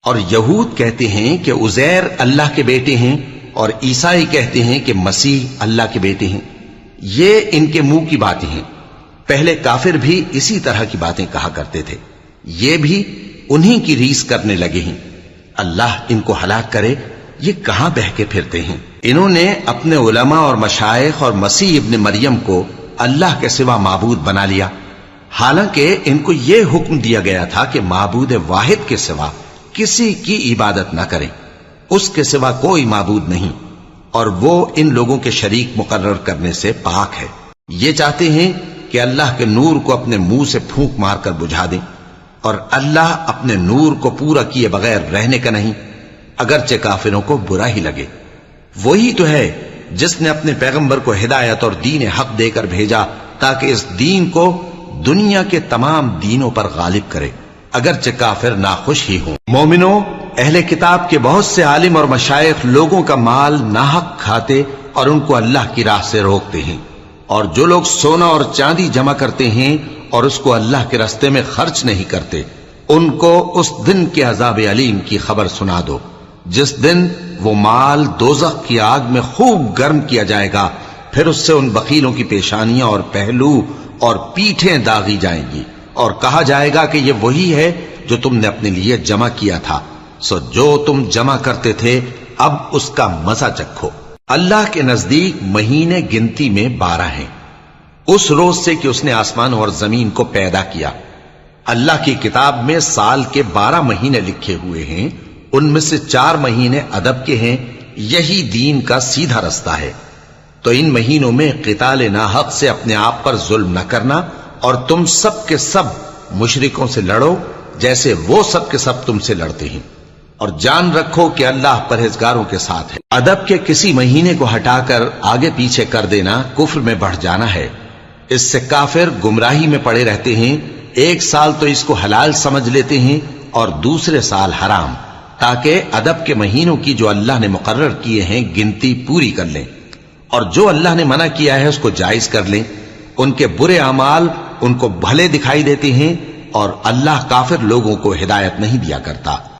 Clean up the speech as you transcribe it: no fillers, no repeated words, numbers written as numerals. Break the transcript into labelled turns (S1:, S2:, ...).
S1: اور یہود کہتے ہیں کہ عزیر اللہ کے بیٹے ہیں، اور عیسائی کہتے ہیں کہ مسیح اللہ کے بیٹے ہیں۔ یہ ان کے منہ کی باتیں ہیں۔ پہلے کافر بھی اسی طرح کی باتیں کہا کرتے تھے، یہ بھی انہی کی ریس کرنے لگے ہیں۔ اللہ ان کو ہلاک کرے، یہ کہاں بہہ کے پھرتے ہیں۔ انہوں نے اپنے علماء اور مشائخ اور مسیح ابن مریم کو اللہ کے سوا معبود بنا لیا، حالانکہ ان کو یہ حکم دیا گیا تھا کہ معبود واحد کے سوا کسی کی عبادت نہ کریں، اس کے سوا کوئی معبود نہیں، اور وہ ان لوگوں کے شریک مقرر کرنے سے پاک ہے۔ یہ چاہتے ہیں کہ اللہ کے نور کو اپنے منہ سے پھونک مار کر بجھا دیں، اور اللہ اپنے نور کو پورا کیے بغیر رہنے کا نہیں، اگرچہ کافروں کو برا ہی لگے۔ وہی تو ہے جس نے اپنے پیغمبر کو ہدایت اور دین حق دے کر بھیجا تاکہ اس دین کو دنیا کے تمام دینوں پر غالب کرے، اگرچہ کافر ناخوش ہی ہوں۔ مومنوں، اہل کتاب کے بہت سے عالم اور مشائخ لوگوں کا مال ناحق کھاتے اور ان کو اللہ کی راہ سے روکتے ہیں، اور جو لوگ سونا اور چاندی جمع کرتے ہیں اور اس کو اللہ کے راستے میں خرچ نہیں کرتے، ان کو اس دن کے عذاب علیم کی خبر سنا دو، جس دن وہ مال دوزخ کی آگ میں خوب گرم کیا جائے گا، پھر اس سے ان بخیلوں کی پیشانیاں اور پہلو اور پیٹھیں داغی جائیں گی، اور کہا جائے گا کہ یہ وہی ہے جو تم نے اپنے لیے جمع کیا تھا، سو جو تم جمع کرتے تھے اب اس کا مزہ چکھو۔ اللہ کے نزدیک مہینے گنتی میں 12 ہیں، اس روز سے کہ اس نے آسمان اور زمین کو پیدا کیا۔ اللہ کی کتاب میں سال کے 12 مہینے لکھے ہوئے ہیں، ان میں سے 4 مہینے ادب کے ہیں، یہی دین کا سیدھا رستہ ہے۔ تو ان مہینوں میں قتال ناحق سے اپنے آپ پر ظلم نہ کرنا، اور تم سب کے سب مشرکوں سے لڑو جیسے وہ سب کے سب تم سے لڑتے ہیں، اور جان رکھو کہ اللہ پرہیزگاروں کے ساتھ ہے۔ ادب کے کسی مہینے کو ہٹا کر آگے پیچھے کر دینا کفر میں بڑھ جانا ہے، اس سے کافر گمراہی میں پڑے رہتے ہیں۔ ایک سال تو اس کو حلال سمجھ لیتے ہیں اور دوسرے سال حرام، تاکہ ادب کے مہینوں کی جو اللہ نے مقرر کیے ہیں گنتی پوری کر لیں، اور جو اللہ نے منع کیا ہے اس کو جائز کر لیں۔ ان کے برے اعمال ان کو بھلے دکھائی دیتے ہیں، اور اللہ کافر لوگوں کو ہدایت نہیں دیا کرتا۔